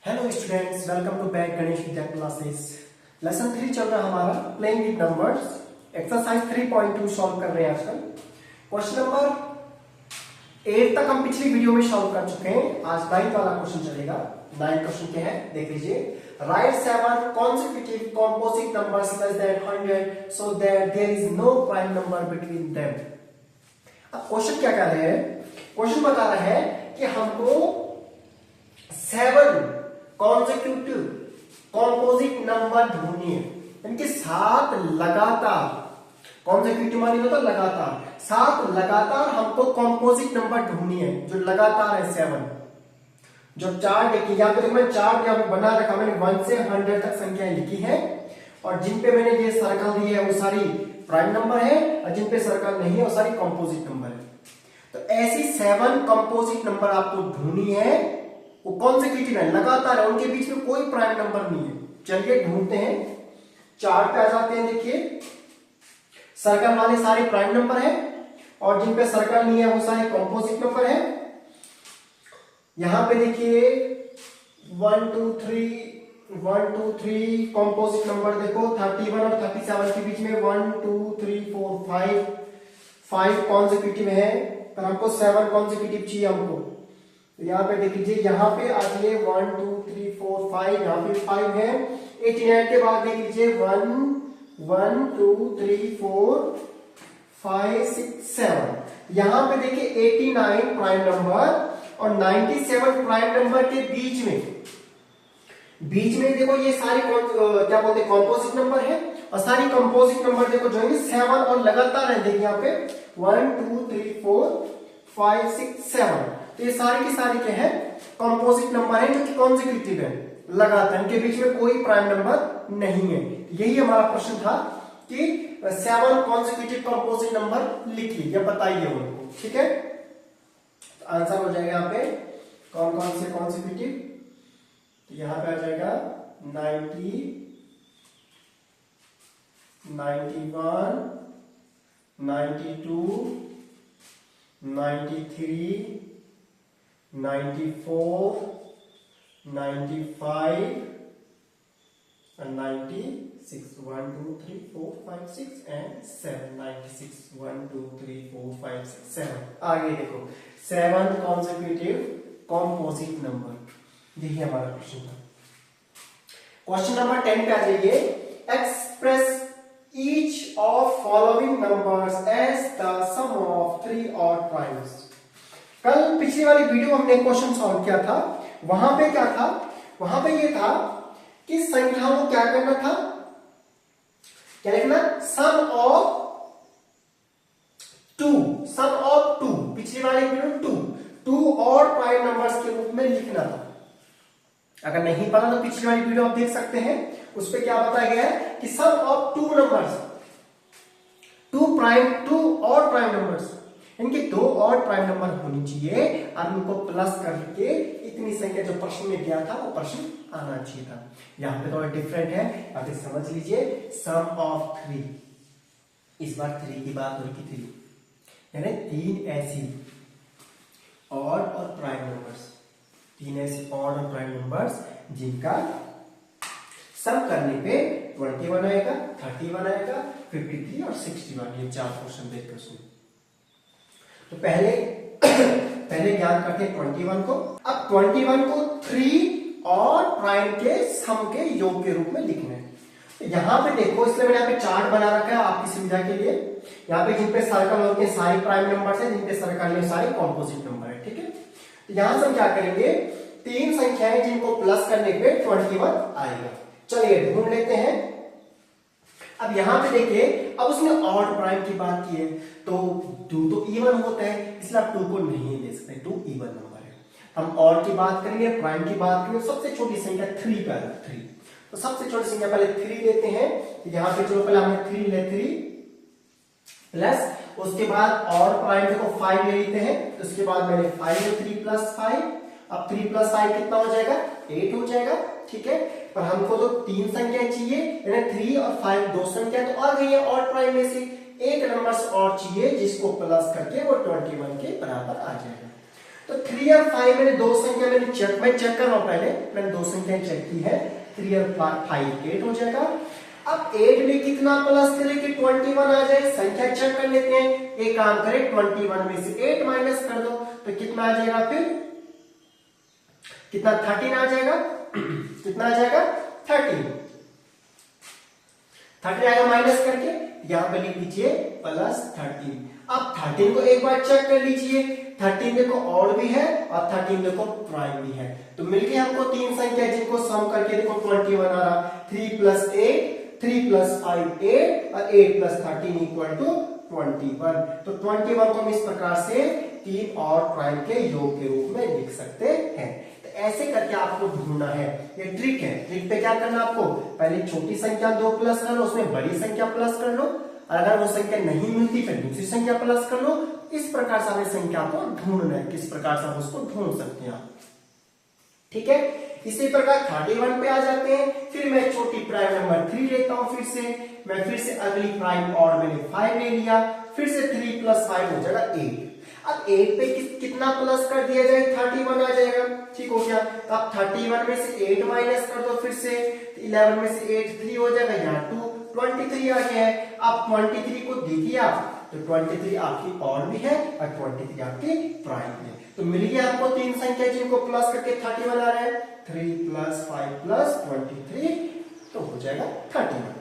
Hello students, welcome to back Ganesh Vidya classes. Lesson 3 चल रहा हमारा playing with numbers. Exercise 3.2 solve कर रहे हैं आजकल। क्वेश्चन नंबर 8 तक हम पिछली वीडियो में सॉल्व कर चुके हैं। आज 9 वाला क्वेश्चन चलेगा। 9 क्वेश्चन क्या है देख लीजिए। Right 7 consecutive composite numbers less than 100 so that there is no prime number between them। अब क्वेश्चन क्या कर रहे हैं? क्वेश्चन बता रहा है कि हमको 7 कॉन्जिक्यूटिव कॉम्पोजिट नंबर ढूंढनी है। इनके 7 लगातार, कॉन्जिक्यूटिव मानी होता लगातार, 7 लगातार हमको कॉम्पोजिट नंबर ढूंढनी है जो लगातार है 7। जो चार्ट देखिए यहाँ पे, मैं चार्ट यहाँ पे बना रखा, मैंने 1 से 100 तक संख्याएं लिखी है और जिन पे मैंने ये सर्कल दिए है वो सारी प्राइम नंबर है और जिन पे सर्कल नहीं है वो सारी कॉम्पोजिट नंबर है। तो ऐसी 7 कॉम्पोजिट नंबर आपको ढूंढनी है, वो कॉन्सेक्यूटिव है, लगातार है, उनके बीच में कोई प्राइम नंबर नहीं है। चलिए ढूंढते हैं। चार्ट पे आ जाते हैं। देखिए सर्कल वाले सारे प्राइम नंबर है और जिन पे सर्कल नहीं है वो सारे कॉम्पोजिट नंबर है। यहां पे देखिए 1 2 3 कॉम्पोजिट नंबर देखो। 31 और 37 के बीच में 1 2 3 4 5 कॉन्सेक्यूटिव है, पर हमको 7 कॉन्सेक्यूटिव चाहिए हमको। तो यहाँ पे देख लीजिए, यहाँ पे आ जाइए 1 2 3 4 5, यहाँ पे 5 है। 89 के बाद देख लीजिए 1 1 2 3 4 5 6 7। यहाँ पे देखिए 89 प्राइम नंबर और 97 प्राइम नंबर के बीच में देखो ये सारी क्या बोलते हैं कॉम्पोजिट नंबर है और सारी कॉम्पोजिट नंबर देखो जो है 7 और लगातार है। देखिए यहाँ पे 1 2 3 4 5 6 7। तो ये सारी की सारी क्या है कॉम्पोजिट नंबर है जो कि कॉन्सेक्यूटिव है, लगातार, इनके बीच में कोई प्राइम नंबर नहीं है। यही हमारा प्रश्न था कि 7 कॉन्सेक्यूटिव कॉम्पोजिट नंबर लिखिए या बताइए उनको। ठीक है, तो आंसर हो जाएगा यहाँ पे कौन कौन से कॉन्सेक्यूटिव। तो यहां पे आ जाएगा 90 91 92 93 94 95 and 96। 1 2 3 4 5 6 and 7। 96 1 2 3 4 5 6 7। आगे देखो 7 कॉन्सेक्यूटिव कॉम्पोजिट नंबर। यही हमारा प्रश्न था। क्वेश्चन नंबर 10 पे आ जाइए। Express each of following numbers as the sum of 3 odd primes. कल पिछली वाली वीडियो में हमने क्वेश्चन सॉल्व किया था। वहां पे क्या था? वहां पे ये था कि संख्याओं को क्या करना था, क्या लिखना, सम ऑफ 2, सम ऑफ 2। पिछली वाली वीडियो 2 और प्राइम नंबर्स के रूप में लिखना था। अगर नहीं पता तो पिछली वाली वीडियो आप देख सकते हैं, उस पर क्या बताया गया है कि सम ऑफ 2 नंबर्स, 2 और प्राइम नंबर्स, इनके 2 और प्राइम नंबर होनी चाहिए और उनको प्लस करके इतनी संख्या जो प्रश्न में दिया था वो प्रश्न आना चाहिए था। यहां पे थोड़ा डिफरेंट है, आप समझ लीजिए। सम ऑफ 3, इस बार 3 की बात हो रही थी, 3 यानी 3 ऐसी ऑड और प्राइम नंबर्स, 3 ऐसे ऑड और प्राइम नंबर्स जिनका सम करने पे 21 आएगा, 31 आएगा, 53 और 61। ये 4 क्वेश्चन देख क्वेश्चन। तो पहले ज्ञान करते हैं 21 को। अब 21 को 3 और प्राइम के सम के योग के रूप में लिखना है। तो यहां पे देखो, इसलिए मैंने यहाँ पे चार्ट बना रखा है आपकी सुविधा के लिए। यहाँ पे जिन पे सर्कल होते हैं सारी प्राइम नंबर है, जिन पे सर्कल नहीं सारी कॉम्पोजिट नंबर है। ठीक है, तो यहां से हम क्या करेंगे, 3 संख्याएं जिनको प्लस करने पे 21 आएगा। चलिए ढूंढ लेते हैं। अब यहां पे देखिए, अब उसने ऑड प्राइम की बात की है तो 2 तो इवन होता है, इसलिए आप 2 को नहीं ले सकते, 2 इवन नंबर है। हम ऑड की बात करेंगे, प्राइम की बात करेंगे, सबसे छोटी संख्या 3 पे आएगा। 3 तो सबसे छोटी संख्या पहले 3 लेते हैं। तो यहां पे चलो पहले हमने 3 ले, 3 प्लस, उसके बाद और प्राइम देखो 5 ले लेते हैं। उसके बाद मैंने 5 ले, 3 प्लस 5। अब 3 प्लस 5 कितना हो जाएगा, 8 हो जाएगा। ठीक है, पर हमको तो 3 संख्या चाहिए, यानी 3 और 5 2 संख्या तो आ गई है ऑड प्राइम में से। एक नंबर और चाहिए जिसको प्लस करके वो 21 के बराबर आ जाएगा। तो 3 और 5 मैंने दो संख्या मैं चेक कर रहा हूं, पहले मैंने दो संख्या चेक की है, 3 और 5 8 हो जाएगा। अब 8 में कितना प्लस करें कि 21 आ जाए, संख्या चेक कर लेते हैं। एक काम करें, 21 में से 8 माइनस कर दो तो कितना आ जाएगा, फिर कितना 13 आ जाएगा। कितना आ जाएगा 13 आएगा माइनस करके, यहां पे लिख लीजिए प्लस 13। अब 13 को एक बार चेक कर लीजिए, 13 देखो ऑड भी है और 13 देखो प्राइम भी है। तो मिल गई हमको तीन संख्या जिनको सम करके देखो 21 आ रहा। 3 प्लस 8, 3 प्लस 5 8 और 8 प्लस 13 इक्वल टू 21। तो 21 को हम इस प्रकार से तीन और प्राइम के योग के रूप में लिख सकते हैं। तो ऐसे करके आपको ढूंढना है, ये ट्रिक है। ट्रिक पे क्या करना आपको, पहले छोटी संख्या 2 प्लस कर लो, उसमें बड़ी संख्या प्लस कर लो, अगर वो संख्या नहीं मिलती फिर दूसरी संख्या प्लस कर लो। इस प्रकार से हमें संख्या को ढूंढना है, किस प्रकार से हम उसको ढूंढ सकते हैं, ठीक है। इसी प्रकार 31 पे आ जाते हैं। फिर मैं छोटी प्राइम नंबर 3 लेता हूं, फिर से अगली प्राइम और मैंने 5 ले लिया, फिर से 3 प्लस 5 हो जाएगा 8। अब 8 पे कितना प्लस कर दिया जाए, 31 आ जाएगा, ठीक हो गया। तो अब 31 में से 8 माइनस कर दो, फिर से 11 में से 8 3 हो जाएगा, यहाँ 2 23 आ गया है। अब 23 को देखिए आप, तो 23 आपकी और भी है और 23 आपकी प्राइम है। तो मिल गया आपको तीन संख्या जिनको प्लस करके 31 आ रहा है। 3 प्लस 5 प्लस 23 तो हो जाएगा 31,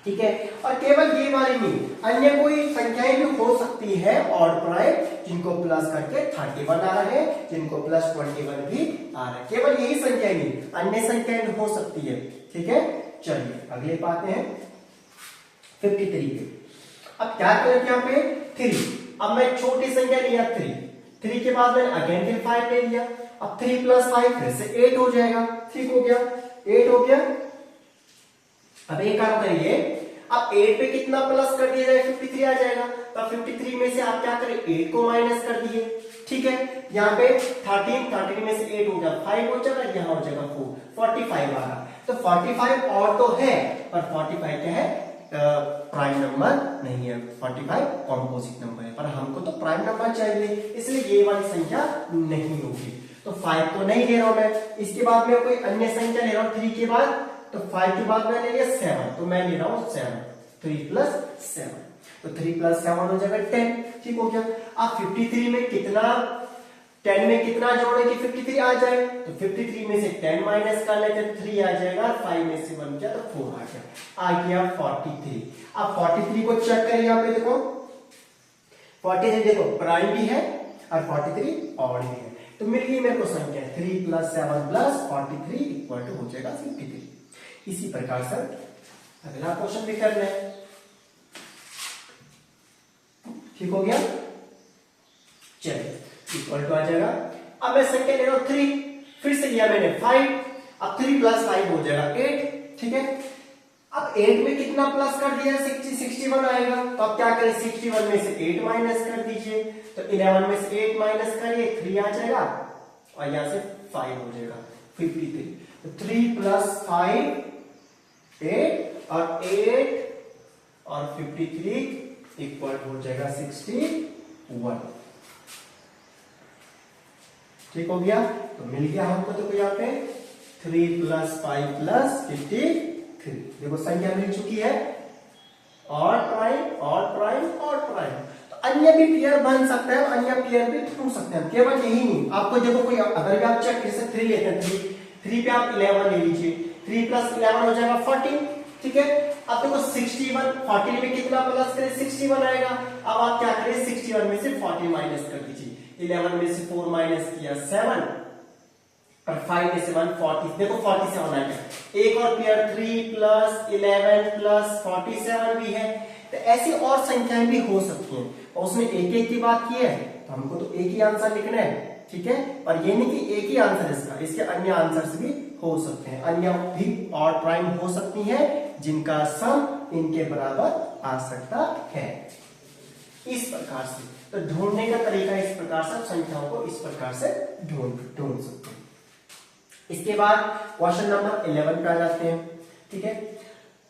ठीक है। और केवल ये वाली नहीं, अन्य कोई संख्याएं भी हो सकती है और प्राइम जिनको प्लस करके 31 आ रहा है, जिनको प्लस 21 भी आ रहा है। केवल यही संख्या नहीं, अन्य संख्याएं हो सकती है, ठीक है। चलिए अगले पाते हैं 53 पे। अब क्या करें यहाँ पे 3, अब मैं छोटी संख्या लिया 3 के बाद मैंने अगेन फिर 5 ले लिया। अब 3 प्लस 5 फिर से 8 हो जाएगा, ठीक हो गया, 8 हो गया। अब एक काम करिए, अब 8 पे कितना प्लस कर दिया जाए, 53 आ जाएगा। तो 53 में से आप क्या करें, 8 को माइनस कर दिए, ठीक है। यहाँ पे 13 में से 8 हो गया 5 हो जाएगा, यहाँ हो जाएगा 4, 45 आ रहा। तो 45 और तो है पर 45 क्या है, प्राइम नंबर नहीं है, 45 कॉम्पोजिट नंबर है, पर हमको तो प्राइम नंबर चाहिए, इसलिए ये वाली संख्या नहीं होगी। तो 5 तो नहीं ले रहा हूं मैं। इसके बाद मैं कोई अन्य संख्या ले रहा हूं 3 के बाद, तो 5 के बाद मैं ले लिया 7, तो मैं ले रहा हूं 7, 3 प्लस 7, तो 3 प्लस 7 हो जाएगा 10, ठीक हो गया। अब 53 में कितना, 10 में कितना जोड़े कि 53 आ जाए, तो 53 में से 10 माइनस कर लेते 3 आ जाएगा, 5 में से 1 किया तो 4 आ गया 43। अब 43 को चेक करें, यहाँ पे देखो 43 देखो प्राइम भी है और 43 ऑड भी है। तो मिल गई मेरे को संख्या 3 प्लस 7 प्लस 43 इक्वल टू हो जाएगा 53। इसी प्रकार से अगला क्वेश्चन भी करना है, ठीक हो गया। चलिए इक्वल टू आ जाएगा। अब मैं संख्या ले रहा हूं 3, फिर से लिया मैंने 5, अब 3 प्लस 5 हो जाएगा 8, ठीक है। अब 8 में कितना प्लस कर दिया, 61 आएगा। तो अब क्या करें, 61 में से 8 माइनस कर दीजिए, तो 11 में से 8 माइनस करिए 3 आ जाएगा और यहां से 5 हो जाएगा 53। तो 3 प्लस 5 8 और 8 और 53 इक्वल हो जाएगा 61, ठीक हो गया। तो मिल गया हमको, तो यहाँ पे 3 प्लस 5 प्लस 53, देखो संख्या मिल चुकी है, और प्राइम और प्राइम और प्राइम। तो अन्य भी पेयर बन सकता है, अन्य पेयर भी ढूंढ सकते हैं। केवल यही नहीं, आपको देखो कोई अगर भी आप चेक जैसे 3 लेते हैं, 3 पे आप 11 ले लीजिए, 3 प्लस 11 हो जाएगा 14, ठीक है। अब देखो 61, 40 में कितना प्लस करें, 61 आएगा। अब आप क्या करें, 61 में से 40 माइनस कर दीजिए, 11 में से 4 माइनस किया 7 और 5 में से 1 40, देखो 47 आ गया। एक और पेयर 3 प्लस 11 प्लस 47 भी है। तो ऐसी और संख्याएं भी हो सकती हैं, और उसने एक एक की बात की है, तो हमको तो एक ही आंसर लिखना है, ठीक है। पर ये नहीं कि एक ही आंसर इसका, इसके अन्य आंसर्स भी हो सकते हैं, अन्य भी और प्राइम हो सकती है जिनका सम इनके बराबर आ सकता है। इस प्रकार से तो ढूंढने का तरीका इस प्रकार से, संख्याओं को इस प्रकार से ढूंढ सकते हैं। इसके बाद क्वेश्चन नंबर 11 पे आ जाते हैं, ठीक है।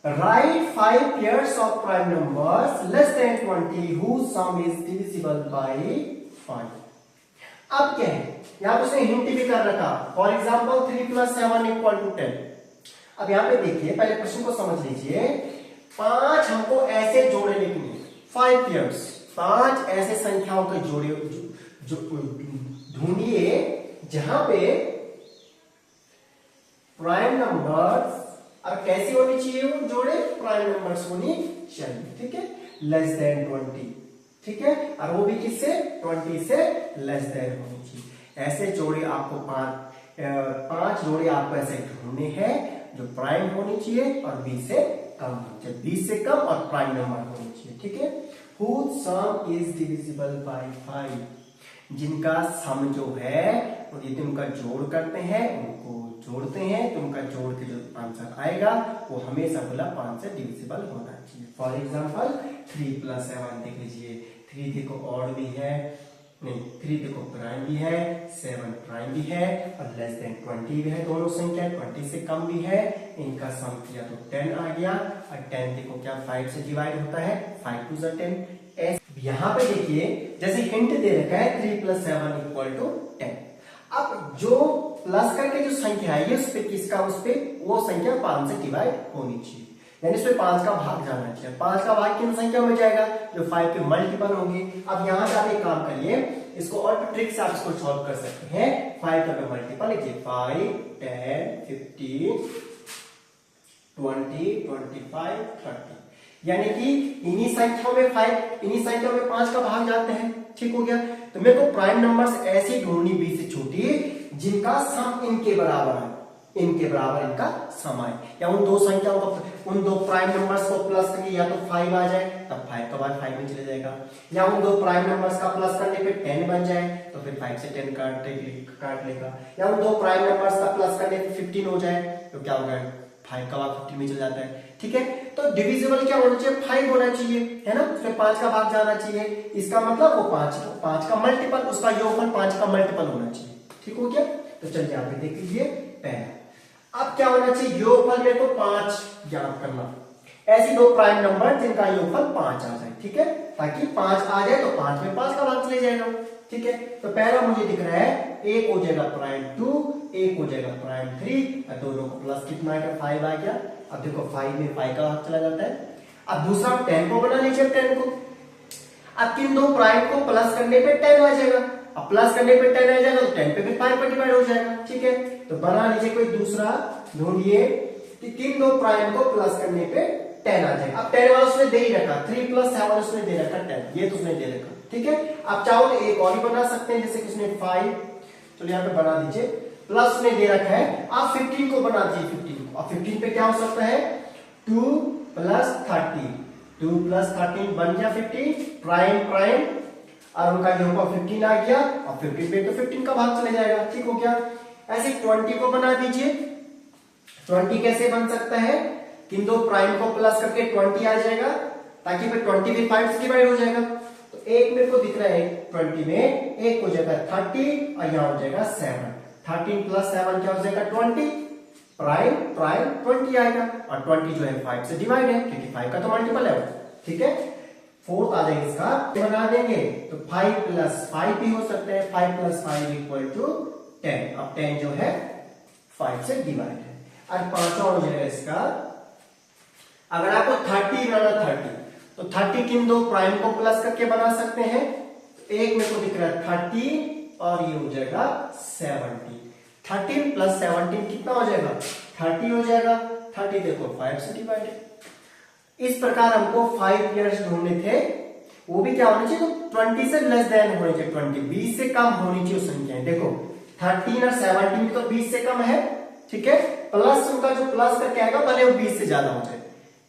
Right 5 pairs of prime numbers less than 20 whose sum is divisible by 5। अब क्या है, यहाँ पे उसने हिंट भी कर रखा, फॉर एग्जाम्पल 3 + 7 = 10। अब यहाँ पे देखिए, पहले प्रश्न को समझ लीजिए। 5 हमको ऐसे जोड़े लिखने, 5 पेयर्स, 5 ऐसे संख्याओं के जोड़े ढूंढिए जहां पे प्राइम नंबर्स, अब कैसी होनी चाहिए वो जोड़े, प्राइम नंबर्स होनी चाहिए, ठीक है, लेस देन 20, ठीक है, और वो भी किससे, 20 से लेस देन होनी चाहिए। ऐसे जोड़े आपको 5 जोड़े आपको ऐसे ढूंढने हैं जो प्राइम होनी चाहिए और 20 से कम होनी चाहिए, 20 से कम और प्राइम नंबर होनी चाहिए, ठीक है। whose sum is divisible by 5, जिनका सम जो है और यदि उनका जोड़ करते हैं, उनको जोड़ते हैं तो उनका जोड़ के जो आंसर आएगा वो हमेशा बोला 5 से डिविजिबल होना चाहिए। फॉर एग्जांपल 3 + 7 देख लीजिए, 3 देखो ऑड भी है, नहीं 3 देखो प्राइम भी है, 7 प्राइम भी है और लेस देन 20 भी है, दोनों संख्या 20 से कम भी है, इनका सम किया तो 10 आ गया और 10 देखो क्या 5 से डिवाइड होता है, 5 × 10। यहाँ पे देखिए जैसे हिंट दे रखा है 3 + 7 = 10। अब जो प्लस करके जो संख्या है उस पे किसका, उस पे वो संख्या 5 से डिवाइड होनी चाहिए, यानी इसमें 5 का भाग जाना चाहिए। 5 का भाग किन संख्या में जाएगा, जो 5 के मल्टीपल होंगे। अब यहाँ से आप एक काम करिए, इसको और ट्रिक से आप इसको सॉल्व कर सकते हैं। 5 का मल्टीपल लिखिए, 5, 10, 15, 20, 25, 30, यानी कि इन्हीं संख्याओं में 5 का भाग जाते हैं, ठीक हो गया। तो मेरे को प्राइम नंबर्स ऐसी ढूंढनी 20 से छोटी जिनका सम इनके बराबर है, इनके बराबर इनका सम आए, या उन दो संख्याओं का, उन दो प्राइम नंबर्स को प्लस करके या तो 5 आ जाए तब 5 का भाग 5 में चले जाएगा, या उन दो प्राइम नंबर्स का प्लस करने पे 10 बन जाए तो फिर 5 से 10 काट लेगा, या उन दो प्राइम नंबर्स का प्लस करने पे 15 हो जाए तो क्या होगा, 5 का भाग 15 में चल जाता है, ठीक है। तो डिविजिबल क्या होना चाहिए, 5 होना चाहिए, है ना, उसमें 5 का भाग जाना चाहिए, इसका मतलब वो 5 का मल्टीपल, उसका योगफल 5 का मल्टीपल होना चाहिए, ठीक हो गया। तो चलिए यहाँ पे देख लीजिए पहला, अब क्या होना चाहिए, योगफल मेरे को 5 ज्ञात करना, ऐसी दो प्राइम नंबर जिनका योगफल 5 आ जाए, ठीक है, ताकि 5 आ जाए तो 5 में 5 का भाग चले जाएगा, ठीक है। तो पहला मुझे दिख रहा है, एक हो जाएगा प्राइम 2, एक हो जाएगा प्राइम 3, और दोनों को प्लस कितना आएगा, 5 आ गया। अब देखो 5 में 5 का भाग चला जाता है। अब दूसरा 10 को बना लीजिए, 10 को, अब किन दो प्राइम को प्लस करने पे 10 आ जाएगा, अब प्लस करने पे 10 आ जाएगा तो 10 पे फिर 5 पर डिवाइड हो जाएगा, ठीक है। तो बना लीजिए कोई दूसरा, ढूंढिए कि किन दो प्राइम को प्लस करने पे 10 आ जाएगा। अब 10 वाला उसने दे ही रखा, 3 + 7 उसने दे रखा 10, ये तो उसने दे रखा, ठीक है। आप चाहो तो एक और भी बना सकते हैं, जैसे कि उसने 5, चलो यहाँ पे बना दीजिए, प्लस में दे रखा है, आप 15 को बना दीजिए, 15 को, अब 15 पे क्या हो सकता है, 2 + 13, 2 + 13 बन गया 15, प्राइम प्राइम, और उनका जो होगा 15 आ गया, और 15 पे तो 15 का भाग चले जाएगा, ठीक हो गया। ऐसे 20 को बना दीजिए, 20 कैसे बन सकता है, किन दो प्राइम को प्लस करके 20 आ जाएगा, ताकि फिर 20 भी 5 से डिवाइड हो जाएगा। तो एक मेरे को दिख रहा है 20 में, एक हो जाएगा 30 और यहाँ हो जाएगा 7, 13 + 7 क्या हो जाएगा 20, प्राइम प्राइम 20 आएगा, और 20 जो है 5 से डिवाइड है क्योंकि 5 का तो मल्टीपल है, ठीक है। फोर्थ आ जाएगा इसका, बना देंगे तो 5 + 5 भी हो सकता है, 5 + 5 = 10, अब 10 जो है 5 से डिवाइड है। और पांचवा हो जाएगा इसका, अगर आपको 30 बनाना, 30 तो 30 किन दो प्राइम को प्लस करके बना सकते हैं, तो एक मेरे को दिख रहा है 30 और ये हो जाएगा 70, 13 + 17 कितना हो जाएगा 30 हो जाएगा, 30 देखो 5 से डिवाइड है। इस प्रकार हमको 5 पेयर्स ढूंढने थे, वो भी क्या होने चाहिए, तो 20 से लेस देन होने चाहिए, 20 से कम होनी चाहिए संख्याएं। देखो 13 और 17 तो 20 से कम है, ठीक है, प्लस उनका जो प्लस करके आएगा भले वो 20 से ज्यादा हो जाए,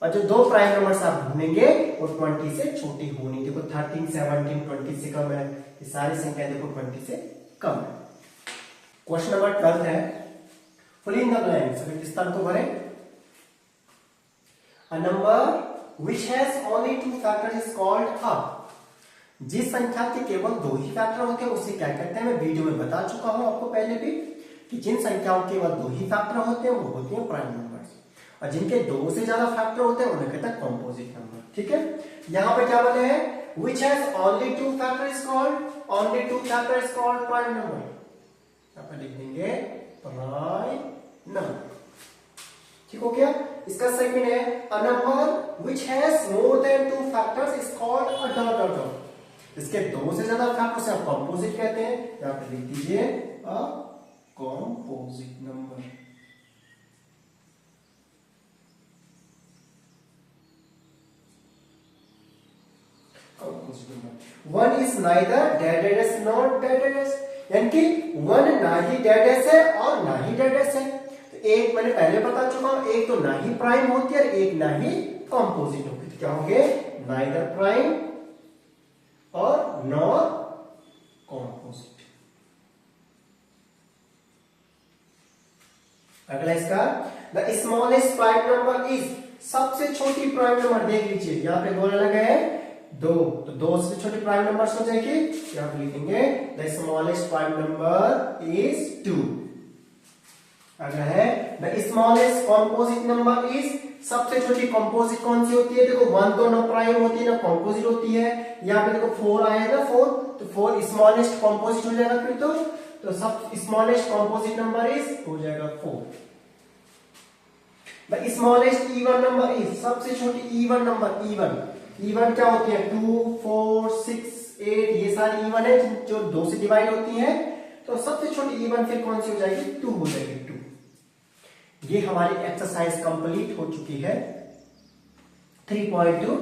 और जो दो प्राइम नंबर्स आप ढूंढेंगे वो 20 से छोटी होनी। देखो 13, 17 20 से कम है, ये सारी संख्या देखो 20 से कम है। क्वेश्चन नंबर 12 है, फिल इन द ब्लैंक्स, अगर स्थान को भरें। A number which has only 2 factors is called a, जिस संख्या के केवल 2 ही फैक्टर होते हैं उसे क्या कहते हैं, मैं वीडियो में बता चुका हूं आपको पहले भी, कि जिन संख्याओं के केवल 2 ही फैक्टर होते हैं वो होते हैं प्राइम नंबर्स, और जिनके 2 से ज्यादा फैक्टर होते हैं उन्हें कहते हैं कॉम्पोजिट नंबर, ठीक है। यहाँ पे क्या बोले हैं, which has only two factor is called prime number। यहाँ पर लिख देंगे प्राइम नंबर। ठीक हो गया। इसका सेकंड है a number which has more than two factors is called a dot. इसके दो से ज्यादा फैक्टर से आप कंपोजिट कहते हैं। यहाँ पे लिख दीजिए a composite number. One is neither डेडेस नॉट डेडेस, यानी कि वन ना ही डेडेस है और ना ही डेडेस है। तो एक मैंने पहले बता चुका हूं, एक तो ना ही प्राइम होती है और एक ना ही कंपोजिट होती है। तो क्या होंगे, नाइदर प्राइम और नॉर कंपोजिट। अगला इसका the smallest prime number is, सबसे छोटी प्राइम नंबर देख लीजिए, यहां पे बोलने लगे हैं दो, तो दो से छोटी प्राइम नंबर हो जाएगी। यहां पे लिखेंगे the smallest prime number is 2। अगला है the smallest composite number is, सबसे छोटी कंपोजिट कौन सी होती है? देखो 1 तो ना प्राइम होती है ना कंपोजिट होती है। यहाँ पे देखो 4 आएगा, 4 तो 4 स्मॉलेस्ट कंपोजिट हो जाएगा। फिर तो सब स्मॉलेस्ट कंपोजिट नंबर इज हो जाएगा 4। The smallest even number is, सबसे छोटी इवन नंबर, इवन क्या होती है? 2 4 6 8 ये सारी इवन है जो 2 से डिवाइड होती है। तो सबसे छोटी इवन फिर कौन सी हो जाएगी? 2 हो जाएगी, 2। ये हमारी एक्सरसाइज कंप्लीट हो चुकी है 3.2।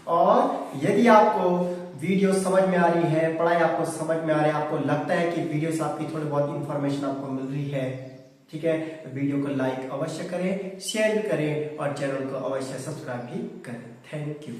और यदि आपको वीडियो समझ में आ रही है, पढ़ाई आपको समझ में आ रही है, आपको लगता है कि वीडियो से आपकी थोड़ी बहुत इंफॉर्मेशन आपको मिल रही है, ठीक है, तो वीडियो को लाइक अवश्य करें, शेयर भी करें और चैनल को अवश्य सब्सक्राइब भी करें। Thank you.